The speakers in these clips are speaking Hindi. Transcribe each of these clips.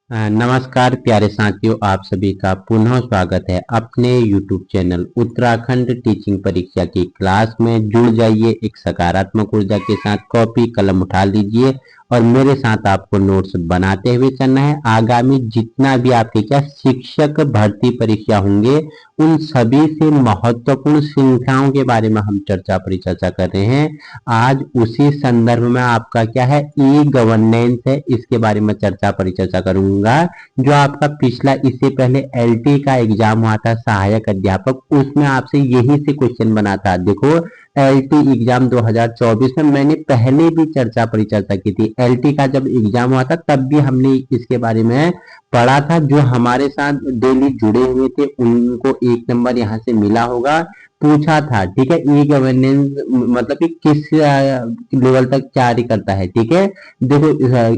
नमस्कार प्यारे साथियों, आप सभी का पुनः स्वागत है अपने YouTube चैनल उत्तराखंड टीचिंग परीक्षा की क्लास में। जुड़ जाइए एक सकारात्मक ऊर्जा के साथ, कॉपी कलम उठा लीजिए और मेरे साथ आपको नोट्स बनाते हुए चलना है। आगामी जितना भी आपके शिक्षक भर्ती परीक्षा होंगे उन सभी से महत्वपूर्ण श्रृंखलाओं के बारे में हम चर्चा परिचर्चा कर रहे हैं। आज उसी संदर्भ में आपका ई गवर्नेंस है, इसके बारे में चर्चा परिचर्चा करूंगा। जो आपका पिछला इससे पहले एलटी का एग्जाम हुआ था सहायक अध्यापक, उसमें आपसे यही से क्वेश्चन बना था। देखो एलटी एग्जाम 2024 में मैंने पहले भी चर्चा परिचर्चा की थी। एलटी का जब एग्जाम हुआ था तब भी हमने इसके बारे में पढ़ा था। जो हमारे साथ डेली जुड़े हुए थे उनको 1 नंबर यहाँ से मिला होगा। पूछा था, ठीक है, ई गवर्नेंस मतलब कि किस लेवल तक जारी करता है। ठीक है, देखो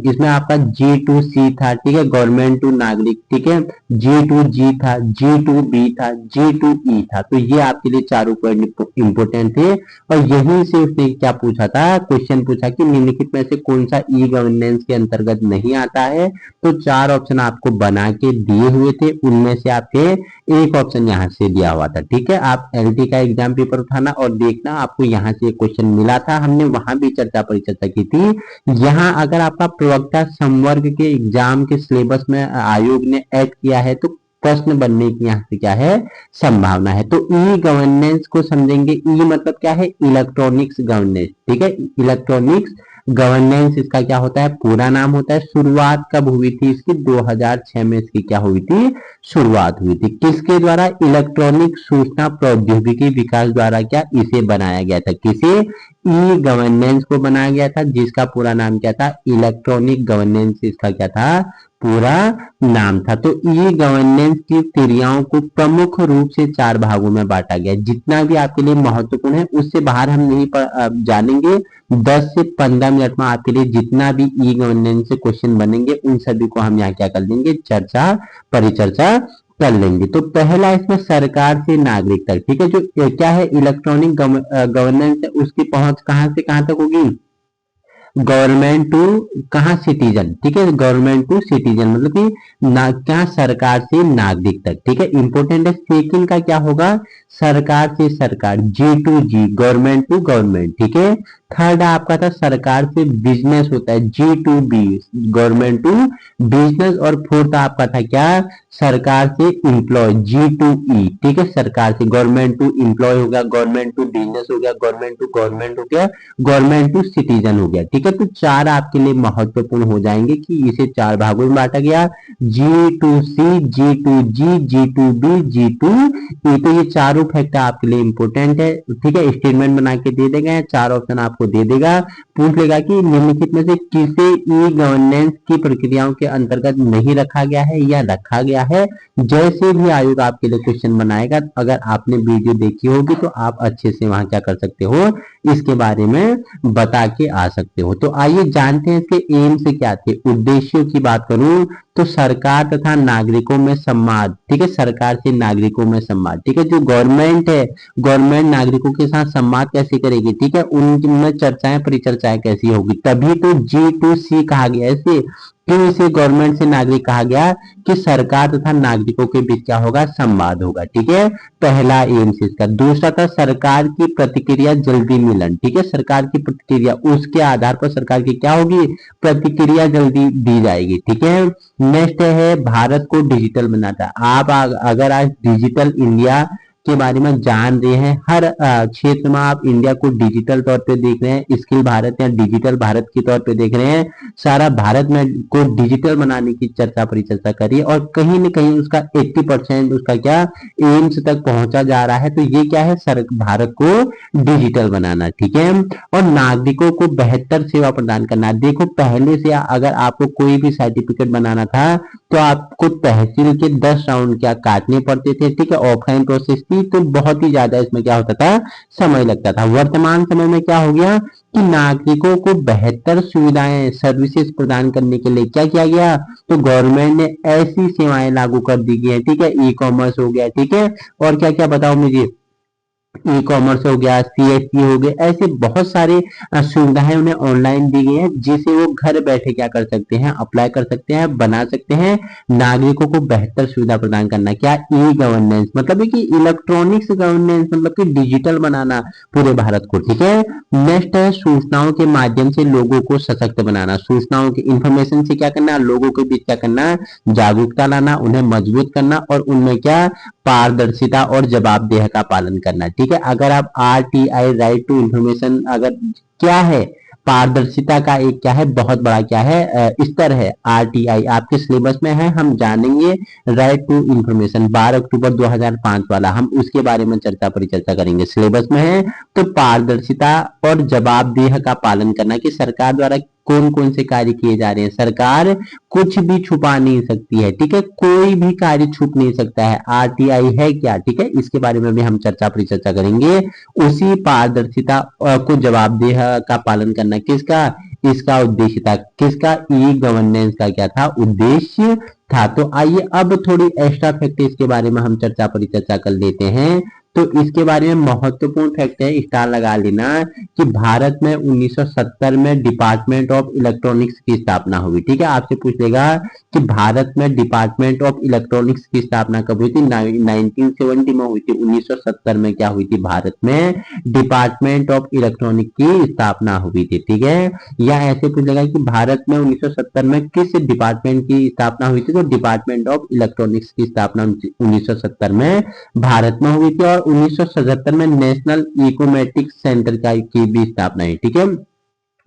इसमें आपका G2C था, ठीक है, गवर्नमेंट टू नागरिक, ठीक है, G2G था, G2B था, G2E था। तो ये आपके लिए चारों पॉइंट इंपोर्टेंट थे और यहीं से उसने क्या पूछा था, क्वेश्चन पूछा कि निम्नलिखित में से कौन सा ई गवर्नेंस के अंतर्गत नहीं आता है। तो 4 ऑप्शन आपको बना के दिए हुए थे, उनमें से आपके एक ऑप्शन यहाँ से दिया हुआ था। ठीक है, आप एलटी का एग्जाम पेपर उठाना और देखना, आपको यहाँ से क्वेश्चन मिला था, हमने वहां भी चर्चा परिचर्चा की थी। यहाँ अगर आपका प्रवक्ता संवर्ग के एग्जाम के सिलेबस में आयोग ने ऐड किया है तो प्रश्न बनने की यहाँ से क्या है, संभावना है। तो ई गवर्नेंस को समझेंगे। ई मतलब क्या है, इलेक्ट्रॉनिक्स गवर्नेंस। ठीक है, इलेक्ट्रॉनिक्स गवर्नेंस इसका क्या होता है, पूरा नाम होता है। शुरुआत कब हुई थी इसकी, 2006 में इसकी क्या हुई थी, शुरुआत हुई थी। किसके द्वारा, इलेक्ट्रॉनिक सूचना प्रौद्योगिकी विकास द्वारा क्या इसे बनाया गया था। किसे, ई गवर्नेंस को बनाया गया था, जिसका पूरा नाम क्या था, इलेक्ट्रॉनिक गवर्नेंस इसका क्या था, पूरा नाम था। तो ई गवर्नेंस की क्रियाओं को प्रमुख रूप से 4 भागों में बांटा गया। जितना भी आपके लिए महत्वपूर्ण है उससे बाहर हम नहीं जानेंगे। 10 से 15 मिनट में आपके लिए जितना भी ई गवर्नेंस से क्वेश्चन बनेंगे उन सभी को हम यहाँ क्या कर लेंगे, चर्चा परिचर्चा कर लेंगे। तो पहला इसमें सरकार से नागरिक तक, ठीक है, जो क्या है इलेक्ट्रॉनिक गवर्नेंस है, उसकी पहुंच कहां से कहां तक होगी, गवर्नमेंट टू कहा, सिटीजन। ठीक है, गवर्नमेंट टू सिटीजन मतलब कि क्या, सरकार से नागरिक तक। ठीक है, इंपोर्टेंट है। सेकंड का क्या होगा, सरकार से सरकार, G2G, गवर्नमेंट टू गवर्नमेंट। ठीक है, थर्ड आपका था सरकार से बिजनेस होता है, G2B, गवर्नमेंट टू बिजनेस। और फोर्थ आपका था क्या, सरकार से इंप्लॉय, G2E। ठीक है, सरकार से गवर्नमेंट टू इंप्लॉय हो गया, गवर्नमेंट टू बिजनेस हो गया, गवर्नमेंट टू गवर्नमेंट हो गया, गवर्नमेंट टू सिटीजन हो गया। ठीक है, तो 4 आपके लिए महत्वपूर्ण हो जाएंगे कि इसे 4 भागों में बांटा गया, G2C, G2G, G2B, G2E। तो ये चारों फैक्टर आपके लिए इंपोर्टेंट है। ठीक है, स्टेटमेंट बना के दे देगा, 4 ऑप्शन आपको दे देगा, पूछ लेगा कि निम्नलिखित में से किसे ई गवर्नेंस की प्रक्रियाओं के अंतर्गत नहीं रखा गया है या रखा गया है। जैसे भी आयोग आपके लिए क्वेश्चन बनाएगा, अगर आपने वीडियो देखी होगी तो आप अच्छे से वहां क्या कर सकते हो, इसके बारे में बता के आ सकते हो। तो आइए जानते हैं इसके एम से क्या थे। उद्देश्यों की बात करूं तो सरकार तथा नागरिकों में संवाद। ठीक है, सरकार से नागरिकों में संवाद। ठीक है, जो गवर्नमेंट है, गवर्नमेंट नागरिकों के साथ संवाद कैसे करेगी, ठीक है, उनमें चर्चाएं परिचर्चाएं कैसी होगी। तभी तो G2C कहा गया है इसे। क्यों इसे गवर्नमेंट से नागरिक कहा गया, कि सरकार तथा नागरिकों के बीच क्या होगा, संवाद होगा। ठीक है, पहला एम्स इसका। दूसरा था सरकार की प्रतिक्रिया जल्दी मिलन। ठीक है, सरकार की प्रतिक्रिया, उसके आधार पर सरकार की क्या होगी, प्रतिक्रिया जल्दी दी जाएगी। ठीक है, नेक्स्ट है भारत को डिजिटल बनाता। आप अगर आज डिजिटल इंडिया के बारे में जान रहे हैं, हर क्षेत्र में आप इंडिया को डिजिटल तौर पे देख रहे हैं, स्किल भारत या डिजिटल भारत के तौर पे देख रहे हैं, सारा भारत में को डिजिटल बनाने की चर्चा परिचर्चा करिए और कहीं न कहीं उसका 80% उसका क्या एम्स तक पहुंचा जा रहा है। तो ये क्या है, भारत को डिजिटल बनाना। ठीक है, और नागरिकों को बेहतर सेवा प्रदान करना। देखो पहले से अगर आपको कोई भी सर्टिफिकेट बनाना था तो आपको तहसील के 10 राउंड क्या काटने पड़ते थे। ठीक है, ऑफलाइन प्रोसेस थी, तो बहुत ही ज्यादा इसमें क्या होता था, समय लगता था। वर्तमान समय में क्या हो गया कि नागरिकों को बेहतर सुविधाएं सर्विसेज प्रदान करने के लिए क्या किया गया, तो गवर्नमेंट ने ऐसी सेवाएं लागू कर दी गई है। ठीक है, ई कॉमर्स हो गया। ठीक है, और क्या क्या बताओ मुझे, ई कॉमर्स हो गया, सीएससी हो गए, ऐसे बहुत सारे सुविधाएं उन्हें ऑनलाइन दी गई हैं, जिसे वो घर बैठे क्या कर सकते हैं, अप्लाई कर सकते हैं, बना सकते हैं। नागरिकों को बेहतर सुविधा प्रदान करना, क्या ई गवर्नेंस मतलब है कि इलेक्ट्रॉनिक्स गवर्नेंस मतलब कि डिजिटल बनाना पूरे भारत को। ठीक है, नेक्स्ट है सूचनाओं के माध्यम से लोगों को सशक्त बनाना। सूचनाओं के इंफॉर्मेशन से क्या करना, लोगों के बीच क्या करना, जागरूकता लाना, उन्हें मजबूत करना और उनमें क्या, पारदर्शिता और जवाबदेह का पालन करना। ठीक है, अगर आप आरटीआई, राइट टू इंफॉर्मेशन, अगर क्या है, पारदर्शिता का एक क्या है, बहुत बड़ा क्या है, स्तर है। आरटीआई आपके सिलेबस में है, हम जानेंगे। राइट टू इंफॉर्मेशन 12 अक्टूबर 2005 वाला, हम उसके बारे में चर्चा परिचर्चा करेंगे, सिलेबस में है। तो पारदर्शिता और जवाबदेह का पालन करना, कि सरकार द्वारा कौन कौन से कार्य किए जा रहे हैं। सरकार कुछ भी छुपा नहीं सकती है। ठीक है, कोई भी कार्य छुप नहीं सकता है। आरटीआई है क्या, ठीक है, इसके बारे में भी हम चर्चा परिचर्चा करेंगे। उसी पारदर्शिता को जवाबदेह का पालन करना किसका, इसका उद्देश्य था। किसका, ई गवर्नेंस का क्या था, उद्देश्य था। तो आइए अब थोड़ी एक्स्ट्रा फैक्ट इसके बारे में हम चर्चा परिचर्चा कर लेते हैं। तो इसके बारे में महत्वपूर्ण फैक्ट है, स्टार लगा लेना, कि भारत में 1970 में डिपार्टमेंट ऑफ इलेक्ट्रॉनिक्स की स्थापना हुई। ठीक है, आपसे पूछ लेगा कि भारत में डिपार्टमेंट ऑफ इलेक्ट्रॉनिक्स की स्थापना कब हुई थी, 1970 में हुई थी। 1970 में क्या हुई थी, भारत में डिपार्टमेंट ऑफ इलेक्ट्रॉनिक की स्थापना हुई थी। ठीक है, या ऐसे पूछेगा कि भारत में 1970 में किस डिपार्टमेंट की स्थापना हुई थी, तो डिपार्टमेंट ऑफ इलेक्ट्रॉनिक्स की स्थापना 1970 में भारत में हुई थी। और 1977 में नेशनल इकोमेट्रिक्स सेंटर की भी स्थापना हुई। ठीक है,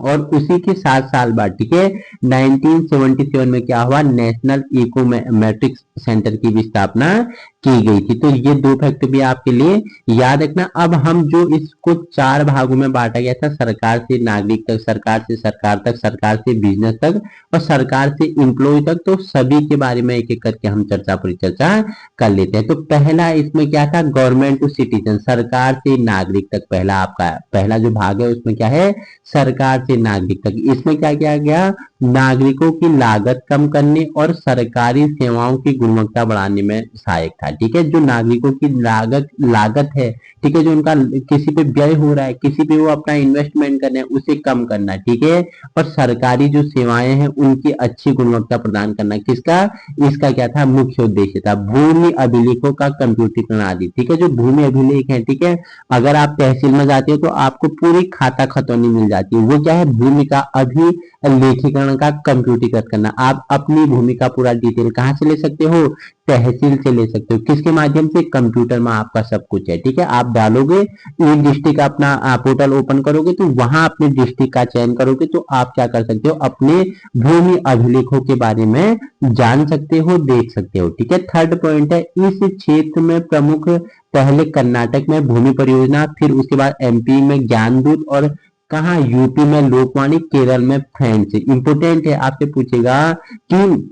और उसी के 7 साल बाद, ठीक है, 1977 में क्या हुआ, नेशनल इकोमेट्रिक्स सेंटर की भी स्थापना की गई थी। तो ये दो फैक्ट भी आपके लिए याद रखना। अब हम जो इसको 4 भागों में बांटा गया था, सरकार से नागरिक तक, सरकार से सरकार तक, सरकार से बिजनेस तक और सरकार से एम्प्लॉय तक, तो सभी के बारे में एक एक करके हम चर्चा परिचर्चा कर लेते हैं। तो पहला इसमें क्या था, गवर्नमेंट टू सिटीजन, सरकार से नागरिक तक। पहला आपका पहला जो भाग है उसमें क्या है, सरकार से नागरिक तक। इसमें क्या किया गया, नागरिकों की लागत कम करने और सरकारी सेवाओं की गुणवत्ता बढ़ाने में सहायक था। ठीक है, जो नागरिकों की लागत लागत है, ठीक है, जो उनका किसी पे व्यय हो रहा है, किसी पे वो अपना इन्वेस्टमेंट कर रहे हैं, उसे कम करना। ठीक है, और सरकारी जो सेवाएं हैं उनकी अच्छी गुणवत्ता प्रदान करना, किसका, इसका क्या था, मुख्य उद्देश्य था। भूमि अभिलेखों का कंप्यूटरीकरण आदि। ठीक है, जो भूमि अभिलेख है, ठीक है, अगर आप तहसील में जाते हो तो आपको पूरी खाता खतौनी मिल जाती है। वो क्या है, भूमि का अभिलेखीकरण का कंप्यूटरीकृत करना। आप अपनी भूमि का पूरा डिटेल कहाँ से ले सकते हो, तहसील से ले सकते हो। किसके माध्यम से, कंप्यूटर में आपका सब कुछ है। ठीक है, आप डालोगे, ई डिस्ट्रिक्ट अपना पोर्टल ओपन करोगे तो वहां अपने डिस्ट्रिक्ट का चयन करोगे तो आप क्या कर सकते हो, अपने भूमि अभिलेखों के बारे में जान सकते हो, देख सकते हो। ठीक है, थर्ड पॉइंट है, इस क्षेत्र में प्रमुख, पहले कर्नाटक में भूमि परियोजना, फिर उसके बाद एमपी में ज्ञानदूत, और कहा, यूपी में लोकवाणी, केरल में फ्रेंच। इंपोर्टेंट है, आपसे पूछेगा कि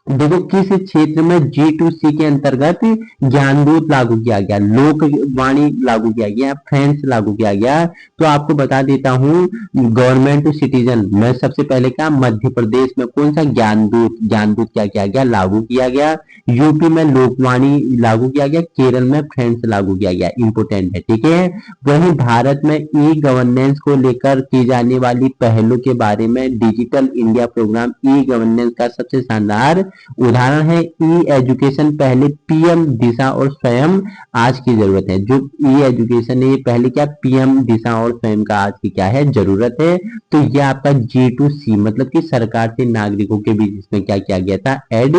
देखो किस क्षेत्र में G2C के अंतर्गत ज्ञानदूत लागू किया गया, लोकवाणी लागू किया गया, फ्रेंच लागू किया गया। तो आपको बता देता हूं, गवर्नमेंट टू सिटीजन में सबसे पहले क्या, मध्य प्रदेश में कौन सा, ज्ञानदूत, ज्ञानदूत क्या किया गया, लागू किया गया। यूपी में लोकवाणी लागू किया गया, केरल में फ्रेंच लागू किया गया। इंपोर्टेंट है, ठीक है। वहीं भारत में ई गवर्नेंस को लेकर की जाने वाली पहलों के बारे में digital India programme e governance का सबसे शानदार उदाहरण है। ई एजुकेशन पहले पीएम दिशा और स्वयं आज की जरूरत है। जो ई एजुकेशन है ये पहले क्या, पीएम दिशा और स्वयं का आज की क्या है, जरूरत है। तो ये आपका G2C मतलब कि सरकार से नागरिकों के बीच इसमें क्या किया गया था, ऐड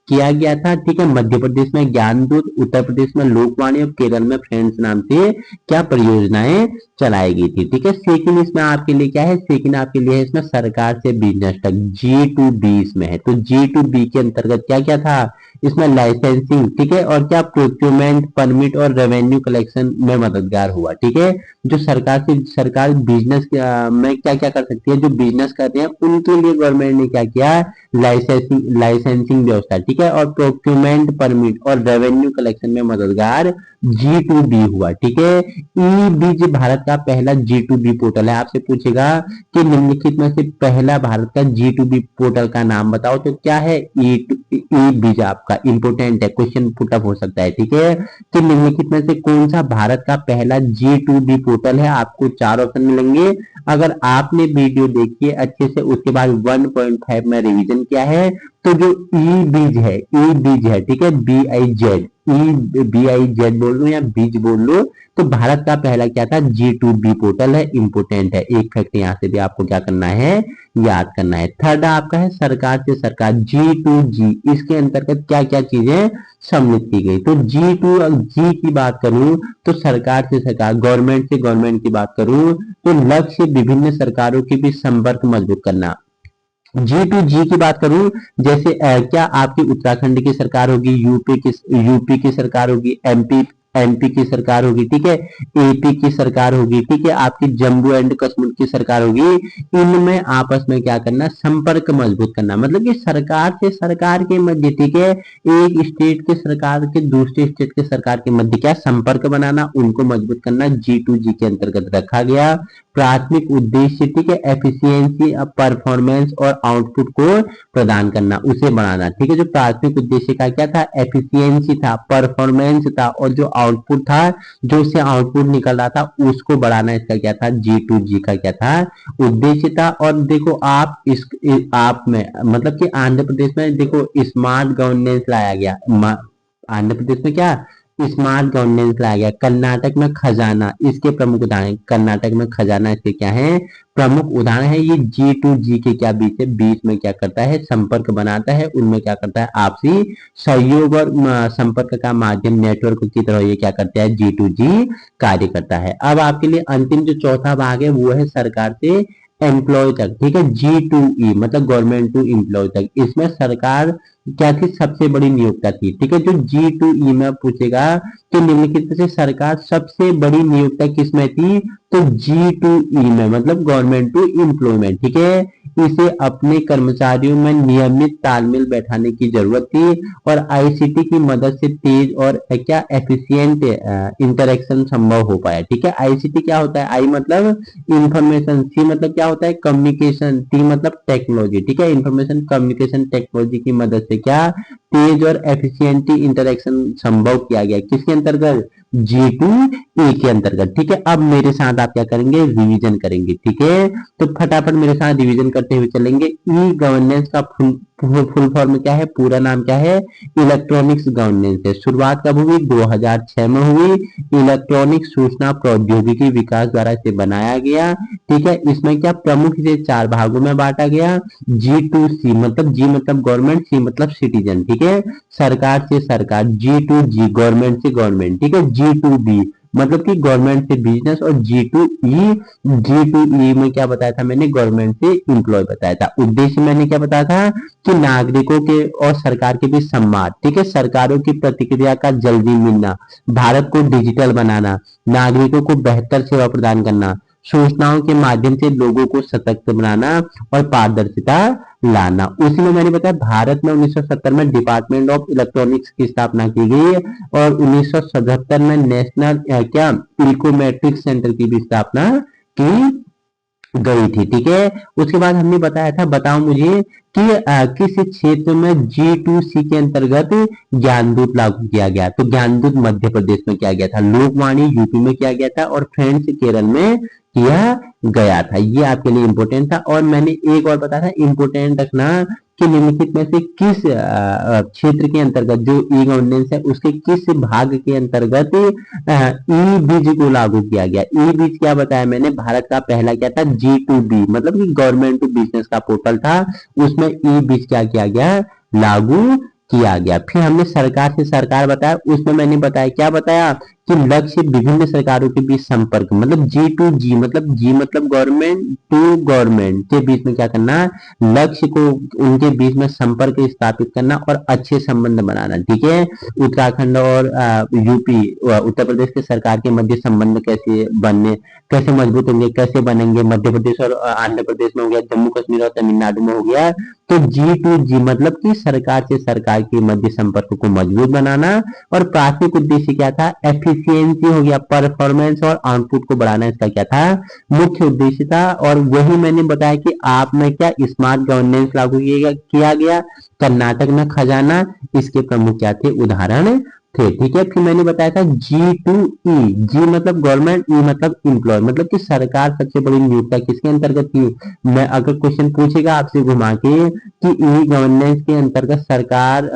किया गया था। ठीक है, मध्य प्रदेश में ज्ञानदूत, उत्तर प्रदेश में लोकवाणी और केरल में फ्रेंड्स नाम से क्या परियोजनाएं चलाई गई थी। ठीक है, सेकंड इसमें आपके लिए क्या है, सेकंड आपके लिए है इसमें सरकार से बिजनेस तक, G2B इसमें है। तो G2B के अंतर्गत क्या क्या था, इसमें लाइसेंसिंग, ठीक है, और क्या प्रोक्योरमेंट, परमिट और रेवेन्यू कलेक्शन में मददगार हुआ। ठीक है, जो सरकार से सरकार बिजनेस में क्या क्या कर सकती है, जो बिजनेस करते हैं उनके लिए गवर्नमेंट ने क्या किया, लाइसेंसिंग व्यवस्था। ठीक है, और प्रोक्योरमेंट, परमिट और रेवेन्यू कलेक्शन में मददगार G2B हुआ। ठीक है, ई बीज भारत का पहला G2B पोर्टल है। आपसे पूछेगा कि निम्नलिखित में से पहला भारत का G2B पोर्टल का नाम बताओ, तो क्या है, ई बीज आपका इंपोर्टेंट है, क्वेश्चन पुटअप हो सकता है, ठीक है। कि निम्नलिखित में से कौन सा भारत का पहला G2B पोर्टल है? आपको 4 ऑप्शन मिलेंगे। अगर आपने वीडियो देखी है अच्छे से, उसके बाद 1.5 में रिवीजन किया है, तो जो ई बीज है, ई बीज है, ठीक है, BIZ, BIZ बोल लो या बीज बोल लो, तो भारत का पहला क्या था? G2B पोर्टल है, इंपोर्टेंट है। एक फैक्ट यहाँ से भी आपको क्या करना है? याद करना है। थर्ड आपका है सरकार से सरकार, G2G, इसके अंतर्गत क्या क्या चीजें सम्मिलित की गई? तो G2G की बात करूं तो सरकार से सरकार, गवर्नमेंट से गवर्नमेंट की बात करूं तो लक्ष्य विभिन्न सरकारों के बीच संपर्क मजबूत करना। G2G की बात करूं, जैसे क्या आपकी उत्तराखंड की सरकार होगी, यूपी की सरकार होगी, एमपी की सरकार होगी, ठीक है, एपी की सरकार होगी, ठीक है, आपकी जम्मू एंड कश्मीर की सरकार होगी, इनमें आपस में क्या करना? संपर्क मजबूत करना। मतलब कि सरकार से सरकार के मध्य, ठीक है, एक स्टेट के सरकार के दूसरे स्टेट के सरकार के मध्य क्या संपर्क बनाना, उनको मजबूत करना, G2G के अंतर्गत रखा गया। प्राथमिक उद्देश्य, ठीक है, एफिशिएंसी, परफॉर्मेंस और आउटपुट को प्रदान करना, उसे बढ़ाना, ठीक है। जो प्राथमिक उद्देश्य का क्या था? एफिशिएंसी था, परफॉर्मेंस था, और जो आउटपुट था, जो से आउटपुट निकल रहा था, उसको बढ़ाना, इसका क्या था? G2G का क्या था? उद्देश्य था। और देखो आप आप में मतलब कि आंध्र प्रदेश में देखो स्मार्ट गवर्नेंस लाया गया। आंध्र प्रदेश में क्या स्मार्ट गवर्नेंस लाया गया। कर्नाटक में खजाना, इसके प्रमुख उदाहरण, कर्नाटक में खजाना इसके क्या है? प्रमुख उदाहरण है। ये G2G के क्या बीच है? बीच में क्या करता है? संपर्क बनाता है, उनमें क्या करता है? आपसी सहयोग और संपर्क का माध्यम, नेटवर्क की तरह ये क्या करता है? G2G कार्य करता है। अब आपके लिए अंतिम जो चौथा भाग है वो है सरकार से एम्प्लॉय तक, ठीक है, G2E मतलब गवर्नमेंट टू एम्प्लॉय तक। इसमें सरकार क्या थी? सबसे बड़ी नियोक्ता थी, ठीक है। जो G2E में पूछेगा कि निम्नलिखित में से सरकार सबसे बड़ी नियोक्ता किसमें थी? तो G2E में, मतलब गवर्नमेंट टू एम्प्लॉयमेंट, ठीक है। इसे अपने कर्मचारियों में नियमित तालमेल बैठाने की जरूरत थी और आईसीटी की मदद से तेज और क्या एफिशिएंट इंटरेक्शन संभव हो पाया, ठीक है। आईसीटी क्या होता है? आई मतलब इंफॉर्मेशन, सी मतलब क्या होता है? कम्युनिकेशन, टी मतलब टेक्नोलॉजी, ठीक है। इंफॉर्मेशन कम्युनिकेशन टेक्नोलॉजी की मदद से क्या तेज और एफिशिएंट इंटरेक्शन संभव किया गया, किसके अंतर्गत? G2E के अंतर्गत, ठीक है। अब मेरे साथ आप क्या करेंगे? रिवीजन करेंगे, ठीक है। तो फटाफट मेरे साथ रिवीजन करते हुए चलेंगे। ई गवर्नेंस का फुल फॉर्म क्या है? पूरा नाम क्या है? इलेक्ट्रॉनिक्स गवर्नेंस है। शुरुआत कब हुई? 2006 में हुई। इलेक्ट्रॉनिक सूचना प्रौद्योगिकी विकास द्वारा इसे बनाया गया, ठीक है। इसमें क्या प्रमुख इसे 4 भागों में बांटा गया। G2C मतलब G मतलब गवर्नमेंट, C मतलब सिटीजन, ठीक है। सरकार से सरकार, G2G गवर्नमेंट से गवर्नमेंट, ठीक है। G2B मतलब कि गवर्नमेंट से बिजनेस, और G2E में क्या बताया था मैंने? गवर्नमेंट से एम्प्लॉय बताया था। उद्देश्य मैंने क्या बताया था? कि नागरिकों के और सरकार के बीच संवाद, ठीक है, सरकारों की प्रतिक्रिया का जल्दी मिलना, भारत को डिजिटल बनाना, नागरिकों को बेहतर सेवा प्रदान करना, सूचनाओं के माध्यम से लोगों को सतर्क बनाना और पारदर्शिता लाना। उसी में मैंने बताया भारत में 1970 में डिपार्टमेंट ऑफ इलेक्ट्रॉनिक्स की स्थापना की गई और 1977 में नेशनल क्या इकोमेट्रिक सेंटर की भी स्थापना की गई थी, ठीक है। उसके बाद हमने बताया था, बताओ मुझे कि किस क्षेत्र में G2C के अंतर्गत ज्ञानदूत लागू किया गया? तो ज्ञानदूत मध्य प्रदेश में किया गया था, लोकवाणी यूपी में किया गया था, और फ्रेंड्स केरल में किया गया था। ये आपके लिए इंपोर्टेंट था। और मैंने एक और बताया था इंपोर्टेंट रखना कि निम्नलिखित में से किस क्षेत्र के अंतर्गत, जो ई गवर्नेंस है उसके किस भाग के अंतर्गत ई बीज को लागू किया गया? ई बीज क्या बताया मैंने? भारत का पहला क्या था? G2B मतलब कि गवर्नमेंट टू बिजनेस का पोर्टल था, उसमें ई बीज क्या किया गया? लागू किया गया। फिर हमने सरकार से सरकार बताया, उसमें मैंने बताया क्या बताया? कि लक्ष्य विभिन्न सरकारों के बीच संपर्क, मतलब G2G मतलब G मतलब गवर्नमेंट टू गवर्नमेंट के बीच में क्या करना? लक्ष्य को उनके बीच में संपर्क स्थापित करना और अच्छे संबंध बनाना, ठीक है। उत्तराखंड और यूपी उत्तर प्रदेश के सरकार के मध्य संबंध कैसे बनने, कैसे मजबूत होंगे, कैसे बनेंगे? मध्य प्रदेश और आंध्र प्रदेश में हो गया, जम्मू कश्मीर और तमिलनाडु में हो गया। तो G2G मतलब कि सरकार से सरकार के मध्य संपर्क को मजबूत बनाना। और प्राथमिक उद्देश्य क्या था? एफिशिएंसी हो गया, परफॉर्मेंस और आउटपुट को बढ़ाना इसका क्या था, मुख्य उद्देश्य था। और वही मैंने बताया कि आप में क्या स्मार्ट गवर्नेंस लागू किया गया, कर्नाटक में खजाना, इसके प्रमुख क्या थे, उदाहरण थे। ठीक है, फिर मैंने बताया था G2E, जी मतलब गवर्नमेंट, ई मतलब इम्प्लॉय, मतलब कि सरकार सबसे बड़ी नियोक्ता किसके अंतर्गत थी। मैं अगर क्वेश्चन पूछेगा आपसे घुमा के कि ई गवर्नेंस के अंतर्गत सरकार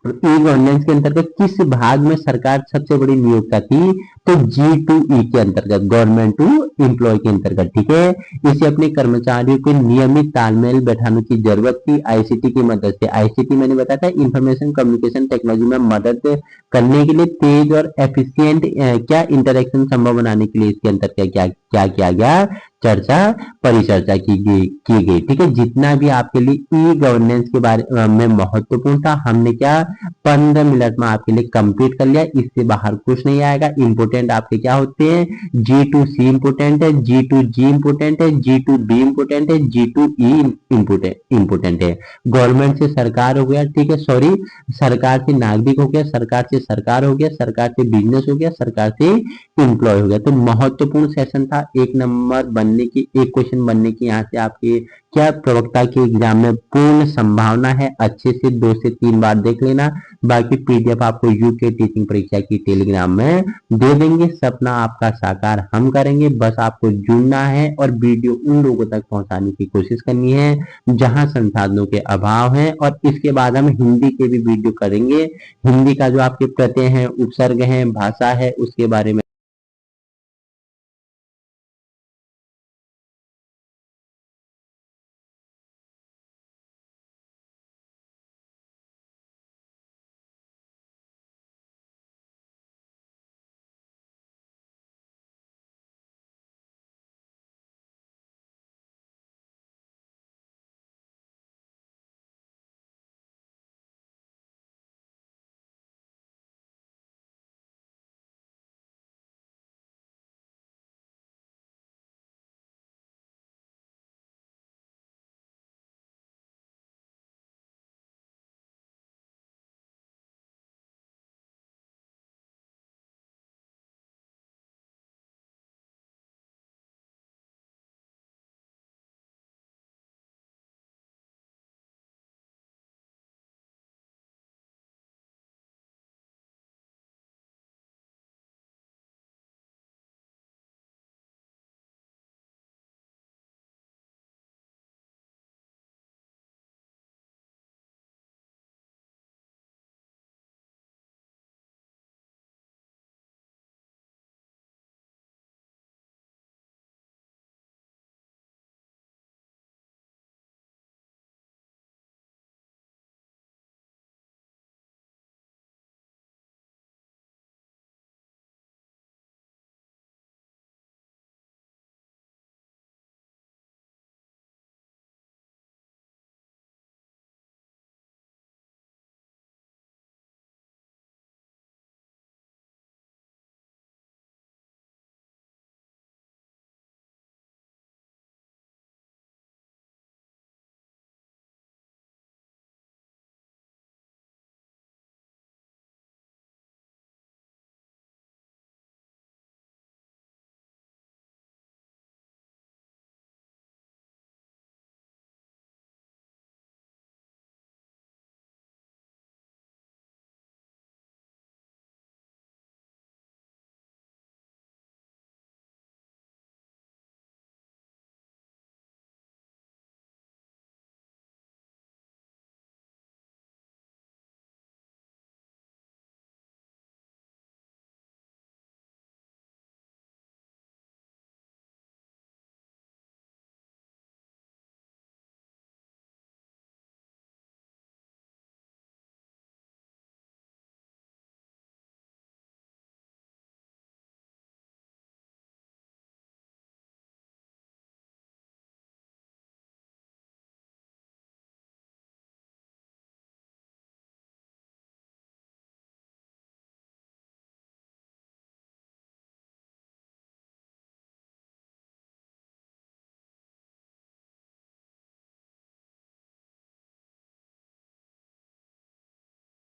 ई गवर्नेंस के अंतर्गत किस भाग में सरकार सबसे बड़ी नियोक्ता थी, तो G2E के अंतर्गत, गवर्नमेंट टू एम्प्लॉय के अंतर्गत। ठीक है, इसे अपने कर्मचारियों के नियमित तालमेल बैठाने की जरूरत थी आईसीटी की मदद से। आईसीटी मैंने बताया था इंफॉर्मेशन कम्युनिकेशन टेक्नोलॉजी में मदद करने के लिए तेज और एफिशिएंट क्या इंटरेक्शन संभव बनाने के लिए इसके अंतर्गत क्या क्या किया गया, चर्चा परिचर्चा की गई। ठीक है, जितना भी आपके लिए ई गवर्नेंस के बारे में महत्वपूर्ण था हमने क्या 15 मिनट में आपके लिए कंप्लीट कर लिया, इससे बाहर कुछ नहीं आएगा। इंपोर्टेंट आपके क्या होते हैं, G2C इंपोर्टेंट है, G2G इंपोर्टेंट है, G2B इंपोर्टेंट है, G2E इंपोर्टेंट है। गवर्नमेंट से सरकार हो गया, ठीक है, सॉरी, सरकार से नागरिक हो गया, सरकार से सरकार हो गया, सरकार से बिजनेस हो गया, सरकार से एम्प्लॉय हो गया। तो महत्वपूर्ण सेशन था, एक नंबर बनने की, एक क्वेश्चन बनने की यहाँ से आपके क्या प्रवक्ता के एग्जाम में पूर्ण संभावना है। अच्छे से 2 से 3 बार देख लेना, बाकी पीडीएफ आपको यूके टीचिंग परीक्षा की टेलीग्राम में दे देंगे। सपना आपका साकार हम करेंगे, बस आपको जुड़ना है और वीडियो उन लोगों तक पहुंचाने की कोशिश करनी है जहां संसाधनों के अभाव है। और इसके बाद हम हिंदी के भी वीडियो करेंगे, हिंदी का जो आपके प्रत्यय हैं, उपसर्ग हैं, भाषा है, उसके बारे में